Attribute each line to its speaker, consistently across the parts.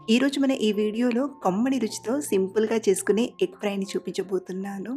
Speaker 1: ఈరోజు మన ఈ వీడియోలో కమ్మని రుచితో సింపుల్‌గా చేసుకునే ఎగ్ ఫ్రైని చూపించబోతున్నాను.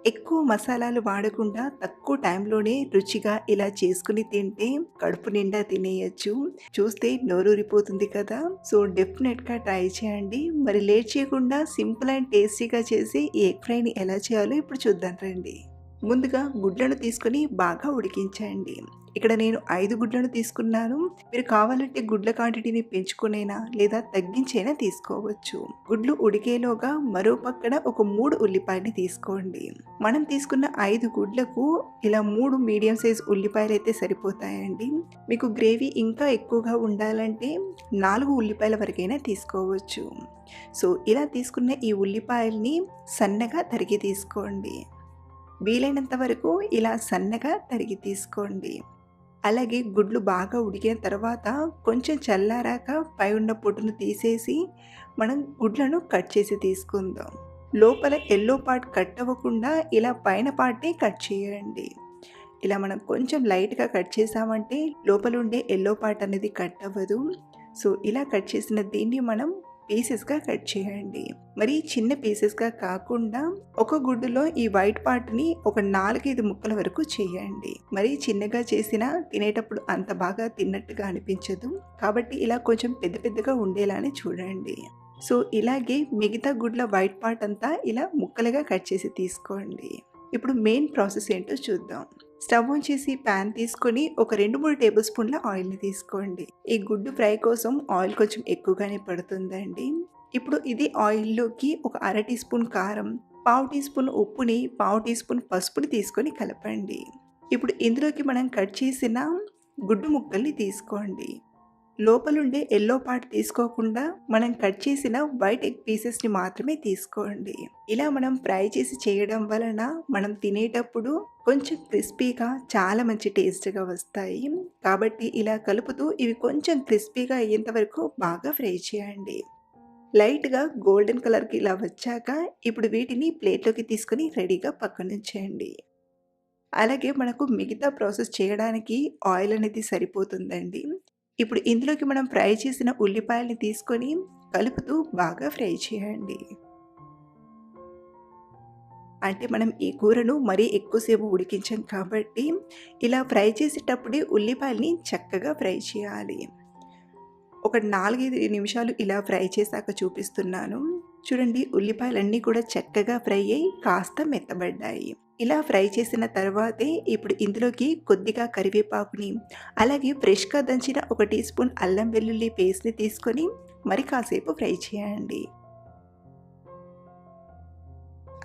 Speaker 1: ఎక్కువ మసాలాలు వాడకుండా తక్కువ టైంలోనే రుచిగా ఇలా చేసుకొని తింటే కడుపు నిండా తినేయొచ్చు. చూస్తే నోరూరిపోతుంది కదా! సో, డెఫినెట్‌గా ట్రై చేయండి. మరి లేట్ చేయకుండా సింపుల్ అండ్ టేస్టీగా చేసి ఈ ఎగ్ ఫ్రైని ఎలా చేయాలో ఇప్పుడు చూద్దాం రండి. ముందుగా గుడ్లను తీసుకొని బాగా ఉడికించండి. ఇక్కడ నేను 5 గుడ్లను తీసుకున్నాను. మీరు కావాలంటే గుడ్ల క్వాంటిటీని పెంచుకొనైనా లేదా తగ్గించైనా తీసుకోవచ్చు. గుడ్లు ఉడికేలోగా మరో పక్కన ఒక 3 ఉల్లిపాయని తీసుకోండి. మనం తీసుకున్న 5 గుడ్లకు ఇలా 3 మీడియం సైజ్ ఉల్లిపాయలైతే సరిపోతాయండి. మీకు గ్రేవీ ఇంకా ఎక్కువగా ఉండాలంటే 4 ఉల్లిపాయల వరకైనా తీసుకోవచ్చు. సో, ఇలా తీసుకున్న ఈ ఉల్లిపాయల్ని సన్నగా తరిగి తీసుకోండి. వీలైనంత వరకు ఇలా సన్నగా తరిగి తీసుకోండి. అలాగే గుడ్లు బాగా ఉడికిన తర్వాత కొంచెం చల్లారాక పై ఉన్న పొట్టును తీసేసి మనం గుడ్లను కట్ చేసి తీసుకుందాం. లోపల యెల్లో పార్ట్ కట్ అవ్వకుండా ఇలా పైన పార్ట్‌ని కట్ చేయండి. ఇలా మనం కొంచెం లైట్‌గా కట్ చేసామంటే లోపల ఉండే యెల్లో పార్ట్ అనేది కట్ అవ్వదు. సో, ఇలా కట్ చేసిన దీన్ని మనం పీసెస్‌గా కట్ చేయండి. మరి చిన్న పీసెస్‌గా కాకుండా ఒక గుడ్డులో ఈ వైట్ పార్ట్‌ని ఒక 4, 5 ముక్కల వరకు చేయండి. మరి చిన్నగా చేసినా తినేటప్పుడు అంత బాగా తిన్నట్టుగా అనిపించదు. కాబట్టి ఇలా కొంచెం పెద్ద పెద్దగా ఉండేలానే చూడండి. సో, ఇలాగే మిగతా గుడ్ల వైట్ పార్ట్ అంతా ఇలా ముక్కలుగా కట్ చేసి తీసుకోండి. ఇప్పుడు మెయిన్ ప్రాసెస్ ఏంటో చూద్దాం. స్టవ్ ఆన్ చేసి ప్యాన్ తీసుకొని ఒక 2, 3 టేబుల్ స్పూన్ల ఆయిల్‌ని తీసుకోండి. ఈ గుడ్డు ఫ్రై కోసం ఆయిల్ కొంచెం ఎక్కువగానే పడుతుందండి. ఇప్పుడు ఇది ఆయిల్‌లోకి ఒక అర టీ స్పూన్ కారం, పావు టీ స్పూన్ ఉప్పుని, పావు టీ స్పూన్ పసుపుని తీసుకొని కలపండి. ఇప్పుడు ఇందులోకి మనం కట్ చేసిన గుడ్డు ముక్కల్ని తీసుకోండి. లోపలుండే యెల్లో పార్ట్ తీసుకోకుండా మనం కట్ చేసిన వైట్ ఎగ్ పీసెస్‌ని మాత్రమే తీసుకోండి. ఇలా మనం ఫ్రై చేసి చేయడం వలన మనం తినేటప్పుడు కొంచెం క్రిస్పీగా చాలా మంచి టేస్ట్‌గా వస్తాయి. కాబట్టి ఇలా కలుపుతూ ఇవి కొంచెం క్రిస్పీగా అయ్యేంత వరకు బాగా ఫ్రై చేయండి. లైట్‌గా గోల్డెన్ కలర్‌కి ఇలా వచ్చాక ఇప్పుడు వీటిని ప్లేట్‌లోకి తీసుకొని రెడీగా పక్కనుంచేయండి. అలాగే మనకు మిగతా ప్రాసెస్ చేయడానికి ఆయిల్ అనేది సరిపోతుందండి. ఇప్పుడు ఇందులోకి మనం ఫ్రై చేసిన ఉల్లిపాయల్ని తీసుకొని కలుపుతూ బాగా ఫ్రై చేయండి. అంటే మనం ఈ కూరను మరీ ఎక్కువసేపు ఉడికించం కాబట్టి ఇలా ఫ్రై చేసేటప్పుడే ఉల్లిపాయల్ని చక్కగా ఫ్రై చేయాలి. ఒక 4, 5 నిమిషాలు ఇలా ఫ్రై చేశాక చూపిస్తున్నాను. చూడండి, ఉల్లిపాయలన్నీ కూడా చక్కగా ఫ్రై అయ్యి కాస్త మెత్తబడ్డాయి. ఇలా ఫ్రై చేసిన తర్వాతే ఇప్పుడు ఇందులోకి కొద్దిగా కరివేపాకుని, అలాగే ఫ్రెష్‌గా దంచిన ఒక టీ స్పూన్ అల్లం వెల్లుల్లి పేస్ట్‌ని తీసుకొని మరి కాసేపు ఫ్రై చేయండి.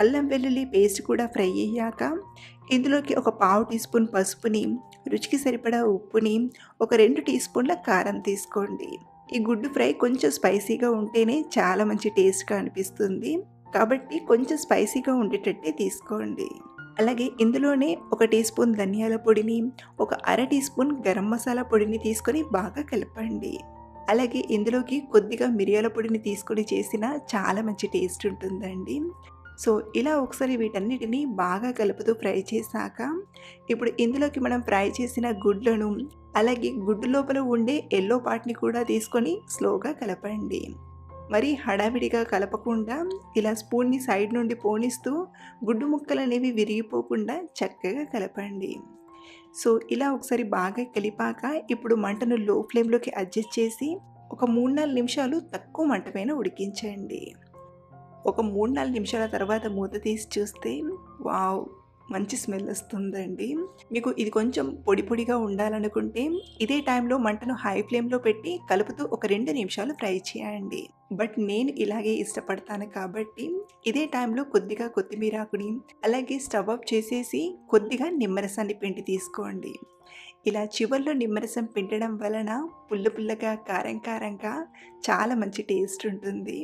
Speaker 1: అల్లం వెల్లుల్లి పేస్ట్ కూడా ఫ్రై అయ్యాక ఇందులోకి ఒక పావు టీ స్పూన్ పసుపుని, రుచికి సరిపడా ఉప్పుని, ఒక 2 టీ స్పూన్ల కారం తీసుకోండి. ఈ గుడ్డు ఫ్రై కొంచెం స్పైసీగా ఉంటేనే చాలా మంచి టేస్ట్‌గా అనిపిస్తుంది. కాబట్టి కొంచెం స్పైసీగా ఉండేటట్టే తీసుకోండి. అలాగే ఇందులోనే ఒక టీ స్పూన్ ధనియాల పొడిని, ఒక అర టీ స్పూన్ గరం మసాలా పొడిని తీసుకొని బాగా కలపండి. అలాగే ఇందులోకి కొద్దిగా మిరియాల పొడిని తీసుకొని చేసినా చాలా మంచి టేస్ట్ ఉంటుందండి. సో, ఇలా ఒకసారి వీటన్నిటిని బాగా కలుపుతూ ఫ్రై చేశాక, ఇప్పుడు ఇందులోకి మనం ఫ్రై చేసిన గుడ్లను, అలాగే గుడ్డు లోపల ఉండే యెల్లో పార్ట్‌ని కూడా తీసుకొని స్లోగా కలపండి. మరి హడావిడిగా కలపకుండా ఇలా స్పూన్‌ని సైడ్ నుండి పోనిస్తూ గుడ్డు ముక్కలనేవి విరిగిపోకుండా చక్కగా కలపండి. సో, ఇలా ఒకసారి బాగా కలిపాక ఇప్పుడు మంటను లో ఫ్లేమ్‌లోకి అడ్జస్ట్ చేసి ఒక 3, 4 నిమిషాలు తక్కువ మంట పైన ఉడికించండి. ఒక 3, 4 నిమిషాల తర్వాత మూత తీసి చూస్తే వావ్! మంచి స్మెల్ వస్తుందండి. మీకు ఇది కొంచెం పొడి పొడిగా ఉండాలనుకుంటే ఇదే టైంలో మంటను హై ఫ్లేమ్‌లో పెట్టి కలుపుతూ ఒక 2 నిమిషాలు ఫ్రై చేయండి. బట్ నేను ఇలాగే ఇష్టపడతాను కాబట్టి ఇదే టైంలో కొద్దిగా కొత్తిమీర ఆకుని, అలాగే స్టవ్ ఆఫ్ చేసేసి కొద్దిగా నిమ్మరసాన్ని పిండి తీసుకోండి. ఇలా చివర్లో నిమ్మరసం పిండడం వలన పుల్ల పుల్లగా, కారం కారంగా చాలా మంచి టేస్ట్ ఉంటుంది.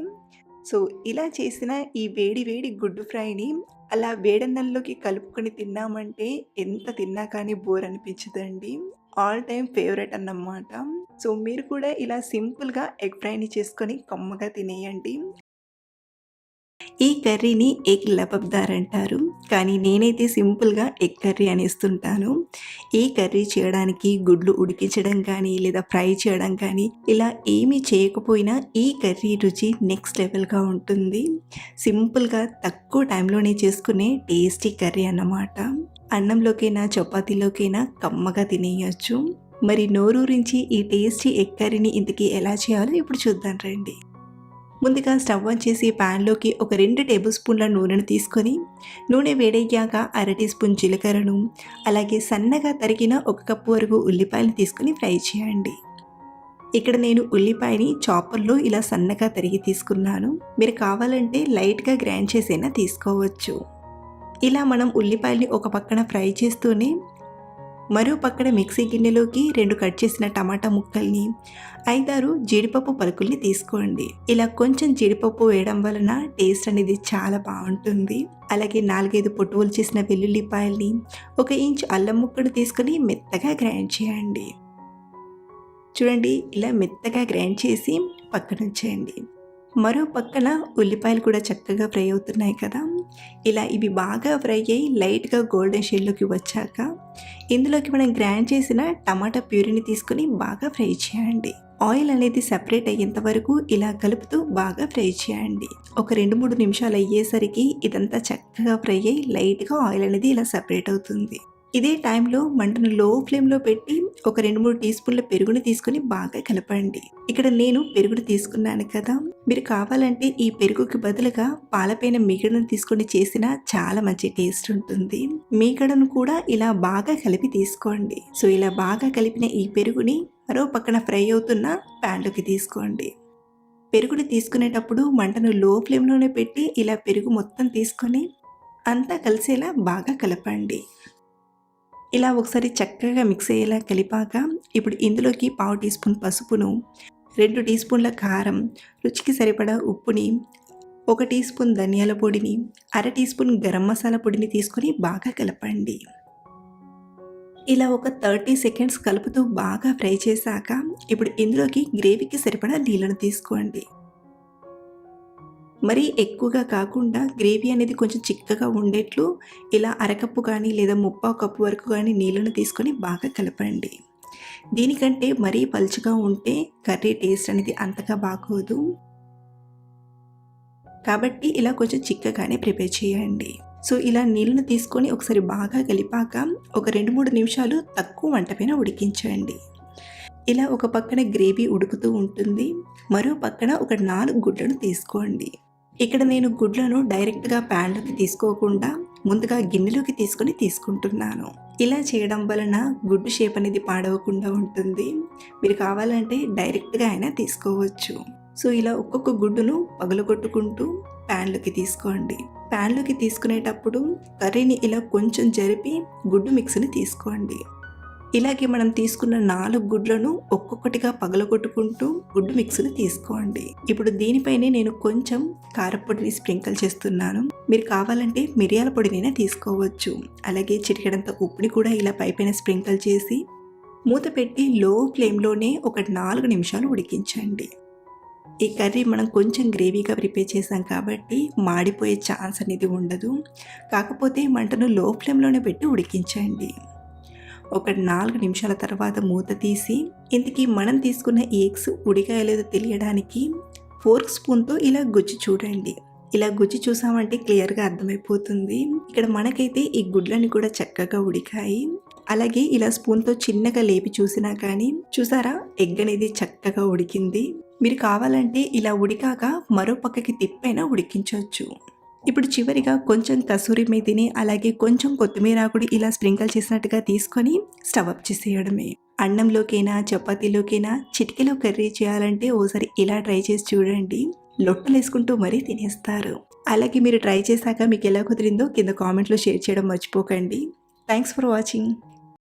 Speaker 1: సో, ఇలా చేసిన ఈ వేడి వేడి గుడ్డు ఫ్రైని అలా వేడన్నంలోకి కలుపుకొని తిన్నామంటే ఎంత తిన్నా కానీ బోర్ అనిపించదండి. ఆల్ టైమ్ ఫేవరెట్ అన్నమాట. సో, మీరు కూడా ఇలా సింపుల్‌గా ఎగ్ ఫ్రైని చేసుకొని కమ్మగా తినేయండి. ఈ కర్రీని ఎగ్ లబబ్దార్ అంటారు. కానీ నేనైతే సింపుల్‌గా ఎగ్ కర్రీ అనేస్తుంటాను. ఈ కర్రీ చేయడానికి గుడ్లు ఉడికించడం కానీ, లేదా ఫ్రై చేయడం కానీ ఇలా ఏమీ చేయకపోయినా ఈ కర్రీ రుచి నెక్స్ట్ లెవెల్‌గా ఉంటుంది. సింపుల్‌గా తక్కువ టైంలోనే చేసుకునే టేస్టీ కర్రీ అన్నమాట. అన్నంలోకైనా, చపాతీలోకైనా కమ్మగా తినేయొచ్చు. మరి నోరూరించి ఈ టేస్టీ ఎగ్ కర్రీని ఇంతకీ ఎలా చేయాలో ఇప్పుడు చూద్దాం రండి. ముందుగా స్టవ్ ఆన్ చేసి ప్యాన్లోకి ఒక 2 టేబుల్ స్పూన్ల నూనెను తీసుకొని, నూనె వేడయ్యాక అర టీ స్పూన్ జీలకర్రను, అలాగే సన్నగా తరిగిన 1 కప్పు వరకు ఉల్లిపాయలు తీసుకొని ఫ్రై చేయండి. ఇక్కడ నేను ఉల్లిపాయని చాపర్లో ఇలా సన్నగా తరిగి తీసుకున్నాను. మీరు కావాలంటే లైట్గా గ్రైండ్ చేసైనా తీసుకోవచ్చు. ఇలా మనం ఉల్లిపాయల్ని ఒక పక్కన ఫ్రై చేస్తూనే మరో పక్కన మిక్సీ గిన్నెలోకి 2 కట్ చేసిన టమాటా ముక్కల్ని, 5-6 జీడిపప్పు పలుకుల్ని తీసుకోండి. ఇలా కొంచెం జీడిపప్పు వేయడం వలన టేస్ట్ అనేది చాలా బాగుంటుంది. అలాగే 4-5 పొట్టువులు చేసిన వెల్లుల్లిపాయల్ని, 1 ఇంచ్ అల్లం ముక్కను తీసుకొని మెత్తగా గ్రైండ్ చేయండి. చూడండి, ఇలా మెత్తగా గ్రైండ్ చేసి పక్కనుంచేయండి. మరో పక్కన ఉల్లిపాయలు కూడా చక్కగా ఫ్రై అవుతున్నాయి కదా. ఇలా ఇవి బాగా ఫ్రై అయ్యి లైట్గా గోల్డెన్ షేడ్లోకి వచ్చాక ఇందులోకి మనం గ్రైండ్ చేసిన టమాటా ప్యూరీని తీసుకొని బాగా ఫ్రై చేయండి. ఆయిల్ అనేది సెపరేట్ అయ్యేంత వరకు ఇలా కలుపుతూ బాగా ఫ్రై చేయండి. ఒక 2-3 నిమిషాలు అయ్యేసరికి ఇదంతా చక్కగా ఫ్రై అయ్యి లైట్గా ఆయిల్ అనేది ఇలా సెపరేట్ అవుతుంది. ఇదే టైంలో మంటను లో ఫ్లేమ్లో పెట్టి ఒక 2-3 టీ స్పూన్ల పెరుగుని తీసుకొని బాగా కలపండి. ఇక్కడ నేను పెరుగుని తీసుకున్నాను కదా, మీరు కావాలంటే ఈ పెరుగుకి బదులుగా పాలపైన మీగడను తీసుకొని చేసిన చాలా మంచి టేస్ట్ ఉంటుంది. మీగడను కూడా ఇలా బాగా కలిపి తీసుకోండి. సో ఇలా బాగా కలిపిన ఈ పెరుగుని మరో పక్కన ఫ్రై అవుతున్న ప్యాన్లోకి తీసుకోండి. పెరుగుని తీసుకునేటప్పుడు మంటను లో ఫ్లేమ్లోనే పెట్టి ఇలా పెరుగు మొత్తం తీసుకొని అంతా కలిసేలా బాగా కలపండి. ఇలా ఒకసారి చక్కగా మిక్స్ అయ్యేలా కలిపాక ఇప్పుడు ఇందులోకి 1/2 టీ స్పూన్ పసుపును, 2 టీ స్పూన్ల కారం, రుచికి సరిపడా ఉప్పుని, 1 టీ స్పూన్ ధనియాల పొడిని, అర టీ స్పూన్ గరం మసాలా పొడిని తీసుకొని బాగా కలపండి. ఇలా ఒక 30 సెకండ్స్ కలుపుతూ బాగా ఫ్రై చేశాక ఇప్పుడు ఇందులోకి గ్రేవీకి సరిపడా నీళ్ళను తీసుకోండి. మరీ ఎక్కువగా కాకుండా గ్రేవీ అనేది కొంచెం చిక్కగా ఉండేట్లు ఇలా అరకప్పు కానీ లేదా 3/4 కప్పు వరకు కానీ నీళ్ళను తీసుకొని బాగా కలపండి. దీనికంటే మరీ పలుచగా ఉంటే కర్రీ టేస్ట్ అనేది అంతగా బాగోదు. కాబట్టి ఇలా కొంచెం చిక్కగానే ప్రిపేర్ చేయండి. సో ఇలా నీళ్ళను తీసుకొని ఒకసారి బాగా కలిపాక ఒక 2-3 నిమిషాలు తక్కువ మంట పైన ఉడికించండి. ఇలా ఒక పక్కన గ్రేవీ ఉడుకుతూ ఉంటుంది, మరో పక్కన ఒక 4 గుడ్లను తీసుకోండి. ఇక్కడ నేను గుడ్లను డైరెక్ట్గా ప్యాన్లోకి తీసుకోకుండా ముందుగా గిన్నెలోకి తీసుకుంటున్నాను. ఇలా చేయడం వలన గుడ్డు షేప్ అనేది పాడవకుండా ఉంటుంది. మీరు కావాలంటే డైరెక్ట్గా అయినా తీసుకోవచ్చు. సో ఇలా ఒక్కొక్క గుడ్డును పగలగొట్టుకుంటూ ప్యాన్లోకి తీసుకోండి. ప్యాన్లోకి తీసుకునేటప్పుడు కర్రీని ఇలా కొంచెం జరిపి గుడ్డు మిక్స్ని తీసుకోండి. ఇలాగే మనం తీసుకున్న 4 గుడ్లను ఒక్కొక్కటిగా పగలగొట్టుకుంటూ గుడ్డు మిక్స్ని తీసుకోండి. ఇప్పుడు దీనిపైనే నేను కొంచెం కారపొడిని స్ప్రింకిల్ చేస్తున్నాను. మీరు కావాలంటే మిరియాల పొడినైనా తీసుకోవచ్చు. అలాగే చిటికెడంత ఉప్పుని కూడా ఇలా పైపైన స్ప్రింకిల్ చేసి మూత పెట్టి లో ఫ్లేమ్లోనే ఒక 4 నిమిషాలు ఉడికించండి. ఈ కర్రీ మనం కొంచెం గ్రేవీగా ప్రిపేర్ చేసాం కాబట్టి మాడిపోయే ఛాన్స్ అనేది ఉండదు. కాకపోతే మంటను లో ఫ్లేమ్లోనే పెట్టి ఉడికించండి. ఒక 4 నిమిషాల తర్వాత మూత తీసి ఇంతకీ మనం తీసుకున్న ఈ ఎగ్స్ ఉడికాయలేదో తెలియడానికి ఫోర్క్ స్పూన్తో ఇలా గుజ్జు చూడండి. ఇలా గుజ్జు చూసామంటే క్లియర్గా అర్థమైపోతుంది. ఇక్కడ మనకైతే ఈ గుడ్లని కూడా చక్కగా ఉడికాయి. అలాగే ఇలా స్పూన్తో చిన్నగా లేపి చూసినా కానీ చూసారా, ఎగ్ అనేది చక్కగా ఉడికింది. మీరు కావాలంటే ఇలా ఉడికాక మరో పక్కకి తిప్పైనా ఉడికించవచ్చు. ఇప్పుడు చివరిగా కొంచెం కసూరి మేతిని అలాగే కొంచెం కొత్తిమీర ఆకుని ఇలా స్ప్రింకిల్ చేసినట్టుగా తీసుకొని స్టవ్ ఆఫ్ చేసేయడమే. అన్నంలోకైనా చపాతీలోకైనా చిటికెలో కర్రీ చేయాలంటే ఓసారి ఇలా ట్రై చేసి చూడండి. లొట్టలు వేసుకుంటూ మరీ తినేస్తారు. అలాగే మీరు ట్రై చేశాక మీకు ఎలా కుదిరిందో కింద కామెంట్లో షేర్ చేయడం మర్చిపోకండి. Thanks for watching.